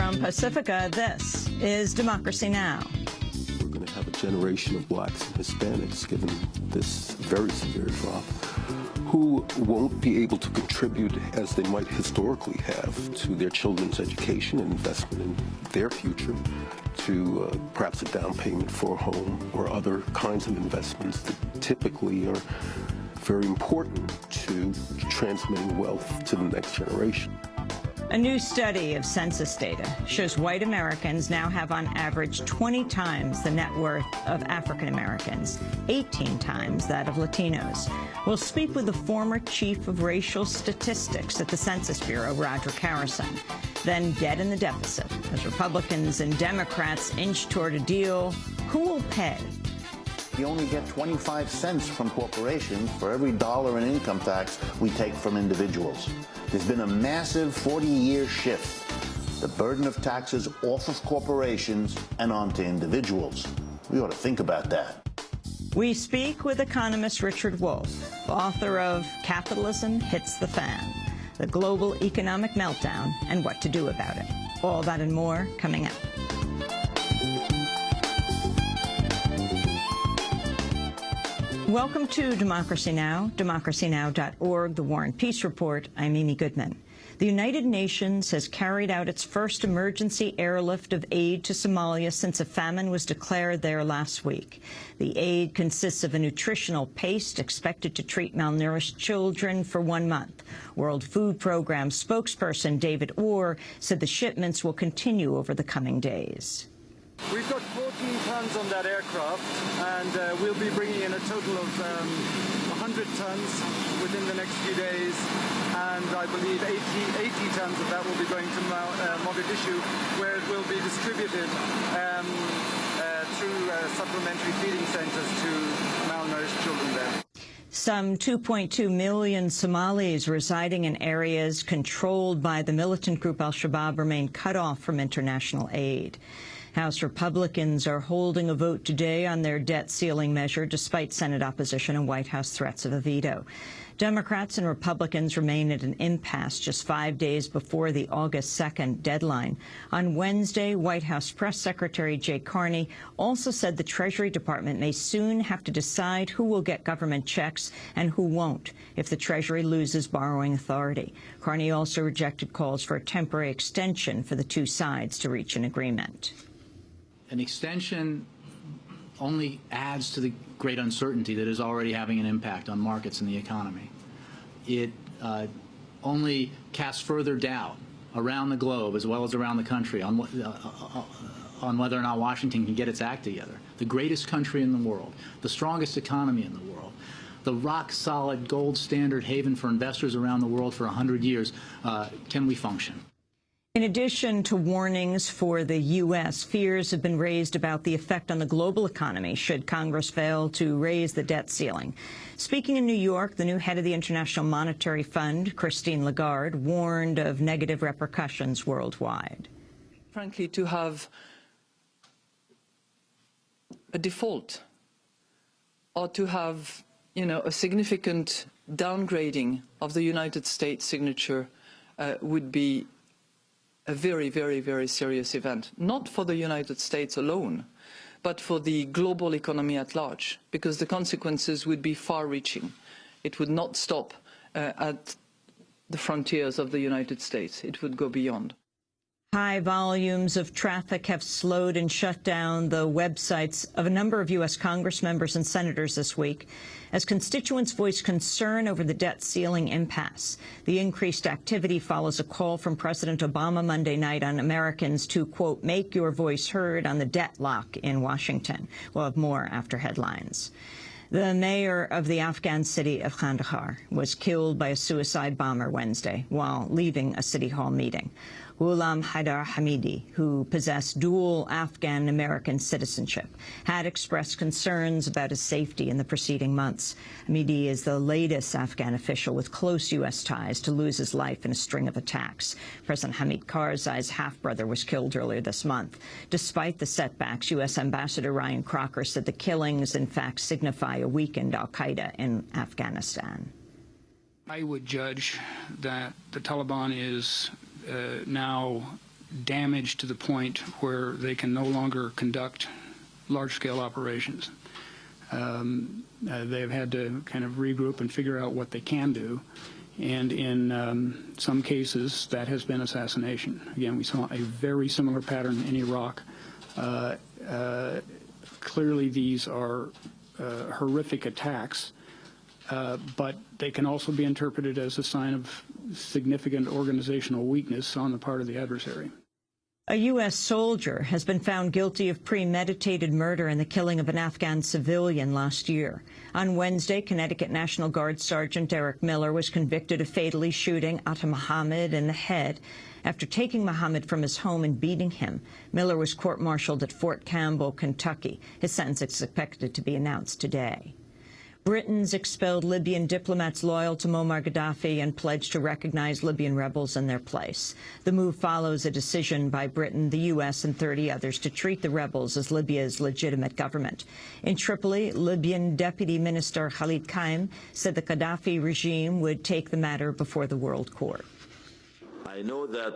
From Pacifica, this is Democracy Now! We're going to have a generation of blacks and Hispanics, given this very severe drop, who won't be able to contribute as they might historically have to their children's education and investment in their future, to perhaps a down payment for a home or other kinds of investments that typically are very important to transmitting wealth to the next generation. A new study of census data shows white Americans now have on average 20 times the net worth of African Americans, 18 times that of Latinos. We'll speak with the former chief of racial statistics at the Census Bureau, Roger Harrison. Then debt in the deficit as Republicans and Democrats inch toward a deal. Who will pay? You only get 25 cents from corporations for every dollar in income tax we take from individuals. There's been a massive 40-year shift. The burden of taxes off of corporations and onto individuals. We ought to think about that. We speak with economist Richard Wolff, author of Capitalism Hits the Fan, The Global Economic Meltdown and What to Do About It. All that and more coming up. Welcome to Democracy Now!, democracynow.org, The War and Peace Report. I'm Amy Goodman. The United Nations has carried out its first emergency airlift of aid to Somalia since a famine was declared there last week. The aid consists of a nutritional paste expected to treat malnourished children for 1 month. World Food Program spokesperson David Orr said the shipments will continue over the coming days. We've got 14 tons on that aircraft, and we'll be bringing in a total of 100 tons within the next few days, and I believe 80 tons of that will be going to Mogadishu, where it will be distributed through supplementary feeding centers to malnourished children there. Some 2.2 million Somalis residing in areas controlled by the militant group al-Shabaab remain cut off from international aid. House Republicans are holding a vote today on their debt ceiling measure, despite Senate opposition and White House threats of a veto. Democrats and Republicans remain at an impasse just 5 days before the August 2nd deadline. On Wednesday, White House Press Secretary Jay Carney also said the Treasury Department may soon have to decide who will get government checks and who won't if the Treasury loses borrowing authority. Carney also rejected calls for a temporary extension for the two sides to reach an agreement. An extension only adds to the great uncertainty that is already having an impact on markets and the economy. It only casts further doubt around the globe as well as around the country on whether or not Washington can get its act together. The greatest country in the world, the strongest economy in the world, the rock-solid gold standard haven for investors around the world for 100 years, can we function? In addition to warnings for the U.S., fears have been raised about the effect on the global economy should Congress fail to raise the debt ceiling. Speaking in New York, the new head of the International Monetary Fund, Christine Lagarde, warned of negative repercussions worldwide. Frankly, to have a default or to have, a significant downgrading of the United States signature would be a very, very, very serious event, not for the United States alone, but for the global economy at large, because the consequences would be far-reaching. It would not stop at the frontiers of the United States. It would go beyond. High volumes of traffic have slowed and shut down the websites of a number of U.S. Congress members and senators this week as constituents voice concern over the debt ceiling impasse. The increased activity follows a call from President Obama Monday night on Americans to, quote, make your voice heard on the debt lock in Washington. We'll have more after headlines. The mayor of the Afghan city of Kandahar was killed by a suicide bomber Wednesday while leaving a city hall meeting. Ghulam Haidar Hamidi, who possessed dual Afghan-American citizenship, had expressed concerns about his safety in the preceding months. Hamidi is the latest Afghan official with close U.S. ties to lose his life in a string of attacks. President Hamid Karzai's half-brother was killed earlier this month. Despite the setbacks, U.S. Ambassador Ryan Crocker said the killings, in fact, signify a weakened al-Qaeda in Afghanistan. I would judge that the Taliban is now damaged to the point where they can no longer conduct large-scale operations. They've had to kind of regroup and figure out what they can do. And in some cases, that has been assassination. Again, we saw a very similar pattern in Iraq. Clearly, these are horrific attacks, but they can also be interpreted as a sign of significant organizational weakness on the part of the adversary. A U.S. soldier has been found guilty of premeditated murder in the killing of an Afghan civilian last year. On Wednesday, Connecticut National Guard Sergeant Eric Miller was convicted of fatally shooting Atta Muhammad in the head. After taking Muhammad from his home and beating him, Miller was court-martialed at Fort Campbell, Kentucky. His sentence is expected to be announced today. Britain's expelled Libyan diplomats loyal to Muammar Gaddafi and pledged to recognize Libyan rebels in their place. The move follows a decision by Britain, the U.S., and 30 others to treat the rebels as Libya's legitimate government. In Tripoli, Libyan Deputy Minister Khalid Qaim said the Gaddafi regime would take the matter before the World Court. I know that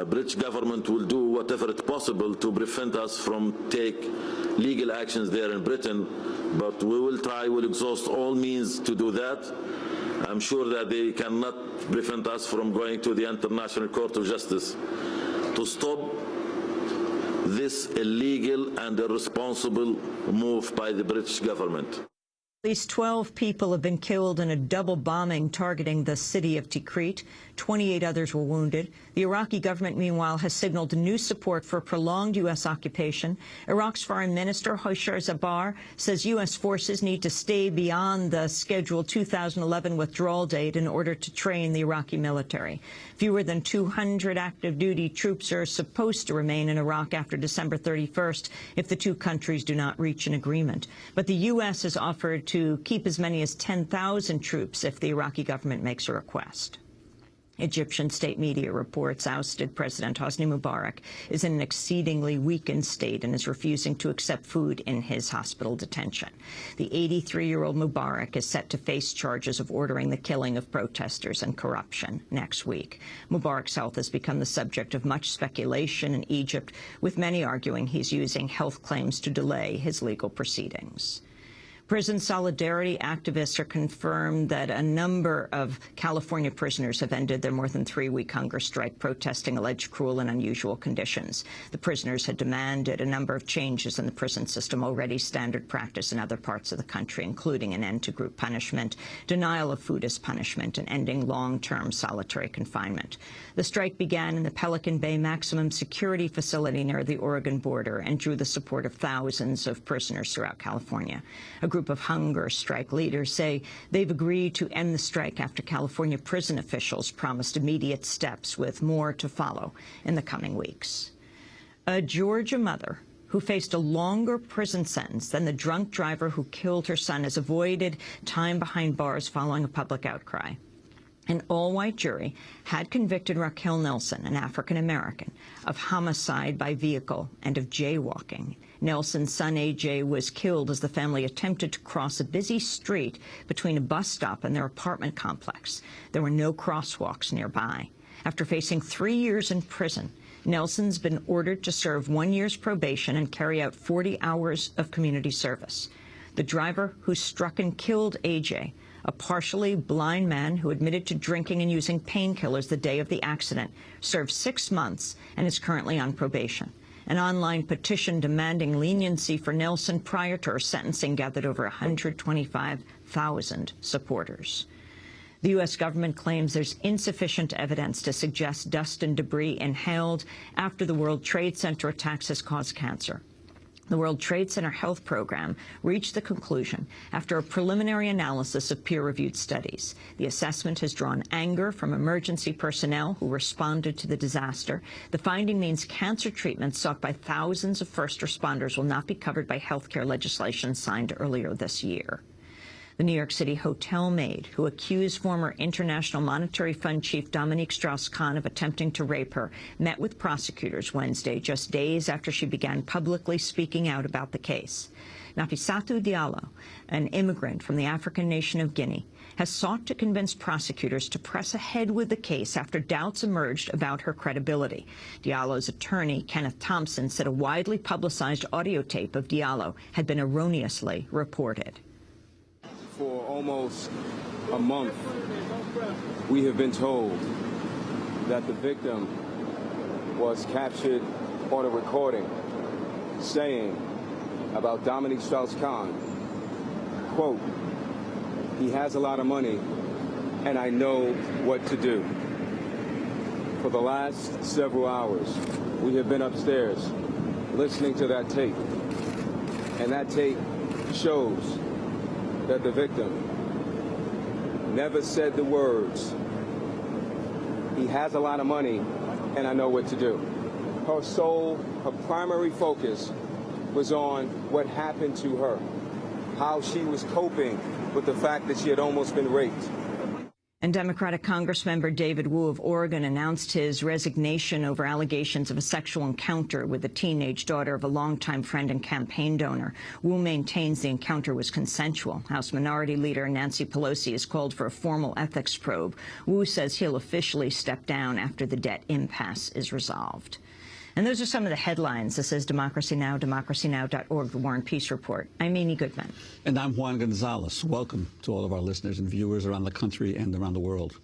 British government will do whatever is possible to prevent us from take legal actions there in Britain, but we will try, we'll exhaust all means to do that. I'm sure that they cannot prevent us from going to the International Court of Justice to stop this illegal and irresponsible move by the British government. At least 12 people have been killed in a double bombing targeting the city of Tikrit. 28 others were wounded. The Iraqi government, meanwhile, has signaled new support for prolonged U.S. occupation. Iraq's Foreign Minister Hoshar Zabar says U.S. forces need to stay beyond the scheduled 2011 withdrawal date in order to train the Iraqi military. Fewer than 200 active-duty troops are supposed to remain in Iraq after December 31st if the two countries do not reach an agreement. But the U.S. has offered to keep as many as 10,000 troops if the Iraqi government makes a request. Egyptian state media reports ousted President Hosni Mubarak is in an exceedingly weakened state and is refusing to accept food in his hospital detention. The 83-year-old Mubarak is set to face charges of ordering the killing of protesters and corruption next week. Mubarak's health has become the subject of much speculation in Egypt, with many arguing he's using health claims to delay his legal proceedings. Prison solidarity activists are confirmed that a number of California prisoners have ended their more than 3-week hunger strike protesting alleged cruel and unusual conditions. The prisoners had demanded a number of changes in the prison system, already standard practice in other parts of the country, including an end to group punishment, denial of food as punishment, and ending long-term solitary confinement. The strike began in the Pelican Bay maximum security facility near the Oregon border and drew the support of thousands of prisoners throughout California. A group of hunger strike leaders say they've agreed to end the strike after California prison officials promised immediate steps, with more to follow in the coming weeks. A Georgia mother who faced a longer prison sentence than the drunk driver who killed her son has avoided time behind bars following a public outcry. An all-white jury had convicted Raquel Nelson, an African-American, of homicide by vehicle and of jaywalking. Nelson's son, A.J., was killed as the family attempted to cross a busy street between a bus stop and their apartment complex. There were no crosswalks nearby. After facing 3 years in prison, Nelson's been ordered to serve 1 year's probation and carry out 40 hours of community service. The driver who struck and killed A.J., a partially blind man who admitted to drinking and using painkillers the day of the accident, served 6 months and is currently on probation. An online petition demanding leniency for Nelson prior to her sentencing gathered over 125,000 supporters. The U.S. government claims there's insufficient evidence to suggest dust and debris inhaled after the World Trade Center attacks has caused cancer. The World Trade Center Health Program reached the conclusion after a preliminary analysis of peer-reviewed studies. The assessment has drawn anger from emergency personnel who responded to the disaster. The finding means cancer treatments sought by thousands of first responders will not be covered by health care legislation signed earlier this year. The New York City hotel maid who accused former International Monetary Fund chief Dominique Strauss-Kahn of attempting to rape her met with prosecutors Wednesday, just days after she began publicly speaking out about the case. Nafissatou Diallo, an immigrant from the African nation of Guinea, has sought to convince prosecutors to press ahead with the case after doubts emerged about her credibility. Diallo's attorney, Kenneth Thompson, said a widely publicized audio tape of Diallo had been erroneously reported. For almost a month, we have been told that the victim was captured on a recording saying about Dominique Strauss-Kahn, quote, "He has a lot of money and I know what to do." For the last several hours, we have been upstairs listening to that tape, and that tape shows that the victim never said the words, "He has a lot of money and I know what to do." Her primary focus was on what happened to her, how she was coping with the fact that she had almost been raped. And Democratic Congressmember David Wu of Oregon announced his resignation over allegations of a sexual encounter with the teenage daughter of a longtime friend and campaign donor. Wu maintains the encounter was consensual. House Minority Leader Nancy Pelosi has called for a formal ethics probe. Wu says he'll officially step down after the debt impasse is resolved. And those are some of the headlines. This is Democracy Now!, democracynow.org, the War and Peace Report. I'm Amy Goodman. And I'm Juan Gonzalez. Welcome to all of our listeners and viewers around the country and around the world.